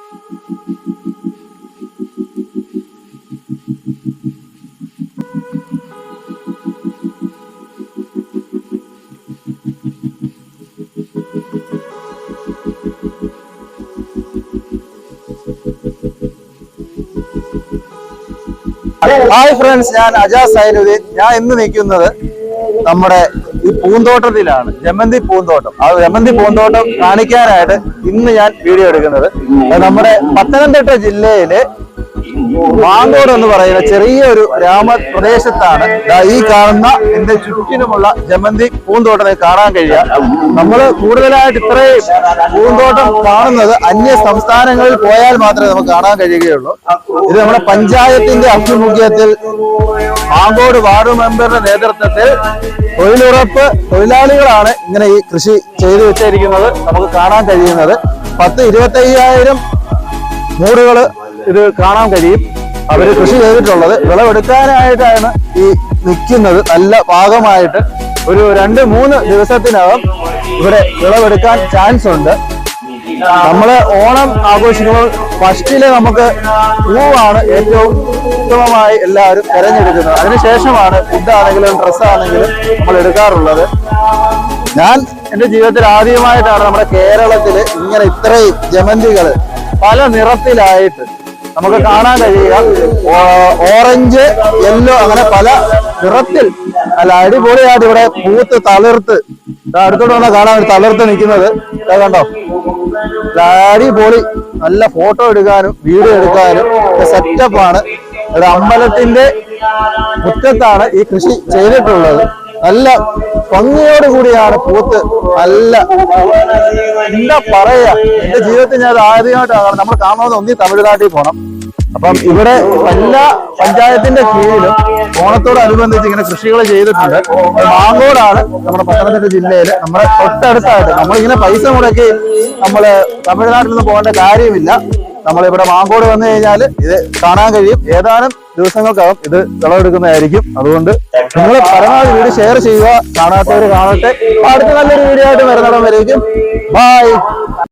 Hi friends, ഞാൻ അജാസ് സൈനുദ്ദീൻ. ഞാൻ ഇന്ന് നിൽക്കുന്നത് നമ്മുടെ ഈ പൂന്തോട്ടത്തിലാണ്, ജമന്തി പൂന്തോട്ടം. ആ ജമന്തി പൂന്തോട്ടം കാണിക്കാനായിട്ട് ഇന്ന് ഞാൻ വീഡിയോ എടുക്കുന്നത് നമ്മുടെ പത്തനംതിട്ട ജില്ലയിലെ മാങ്കോട് എന്ന് പറയുന്ന ചെറിയൊരു ഗ്രാമപ്രദേശത്താണ് ഈ കാണുന്ന എന്റെ ചുറ്റിനുമുള്ള ജമന്തി പൂന്തോട്ടത്തെ കാണാൻ കഴിയുക. നമ്മൾ കൂടുതലായിട്ട് ഇത്രയും പൂന്തോട്ടം കാണുന്നത് അന്യ സംസ്ഥാനങ്ങളിൽ പോയാൽ മാത്രമേ നമുക്ക് കാണാൻ കഴിയുകയുള്ളൂ. ഇത് നമ്മുടെ പഞ്ചായത്തിന്റെ ആഭിമുഖ്യത്തിൽ മാങ്കോട് വാർഡ് മെമ്പറുടെ നേതൃത്വത്തിൽ തൊഴിലുറപ്പ് തൊഴിലാളികളാണ് ഇങ്ങനെ ഈ കൃഷി ചെയ്തു വെച്ചിരിക്കുന്നത് നമുക്ക് കാണാൻ കഴിയുന്നത്. 10-25,000 മൂടുകൾ ഇത് കാണാൻ കഴിയും. അവര് കൃഷി ചെയ്തിട്ടുള്ളത് വിളവെടുക്കാനായിട്ടാണ് ഈ നിൽക്കുന്നത്. നല്ല പാകമായിട്ട് ഒരു 2-3 ദിവസത്തിനകം ഇവിടെ വിളവെടുക്കാൻ ചാൻസ് ഉണ്ട്. നമ്മള് ഓണം ആഘോഷിക്കുമ്പോൾ ഫസ്റ്റില് നമുക്ക് പൂവാണ് ഏറ്റവും ഉത്തമമായി എല്ലാവരും തിരഞ്ഞെടുക്കുന്നത്. അതിനുശേഷമാണ് ഫുഡാണെങ്കിലും ഡ്രസ്സാണെങ്കിലും നമ്മൾ എടുക്കാറുള്ളത്. ഞാൻ എന്റെ ജീവിതത്തിൽ ആദ്യമായിട്ടാണ് നമ്മുടെ കേരളത്തില് ഇങ്ങനെ ഇത്രയും ജമന്തികള് പല നിറത്തിലായിട്ട് നമുക്ക് കാണാൻ കഴിയുക. ഓറഞ്ച്, യെല്ലോ, അങ്ങനെ പല നിറത്തിൽ അല്ല അടിപൊളിയായിട്ട് ഇവിടെ പൂത്ത് തളിർത്ത് അടുത്തോട്ട് വന്നാൽ കാണാൻ തളിർത്ത് നിൽക്കുന്നത് കണ്ടോ. അടിപൊളി, നല്ല ഫോട്ടോ എടുക്കാനും വീഡിയോ എടുക്കാനും സെറ്റപ്പാണ്. ഒരു അമ്പലത്തിന്റെ മുറ്റത്താണ് ഈ കൃഷി ചെയ്തിട്ടുള്ളത്. നല്ല ഭംഗിയോട് കൂടിയാണ് പൂത്ത്. നല്ല എന്താ പറയാ, എന്റെ ജീവിതത്തിൽ ഞാൻ ആദ്യമായിട്ടാണ് നമ്മൾ കാണുന്നത്. ഒന്നി തമിഴ്നാട്ടിൽ പോകണം. അപ്പം ഇവിടെ എല്ലാ പഞ്ചായത്തിന്റെ കീഴിലും ഓണത്തോടനുബന്ധിച്ച് ഇങ്ങനെ കൃഷികൾ ചെയ്തിട്ടുണ്ട്. മാങ്കോടാണ് നമ്മുടെ പത്തനംതിട്ട ജില്ലയില് നമ്മുടെ തൊട്ടടുത്തായിട്ട്. നമ്മളിങ്ങനെ പൈസ മുടക്കി നമ്മള് തമിഴ്നാട്ടിൽ നിന്ന് പോകേണ്ട കാര്യമില്ല. നമ്മളിവിടെ മാങ്കോട് വന്നു കഴിഞ്ഞാൽ ഇത് കാണാൻ കഴിയും. ഏതാനും ദിവസങ്ങൾക്കകം ഇത് വിളവെടുക്കുന്നതായിരിക്കും. അതുകൊണ്ട് നിങ്ങൾ പരമാവധി വീഡിയോ ഷെയർ ചെയ്യുക. കാണാത്തവർ കാണട്ടെ. അടുത്ത നല്ലൊരു വീഡിയോ ആയിട്ട് വരുന്നിടം വരേക്കും. ബൈ.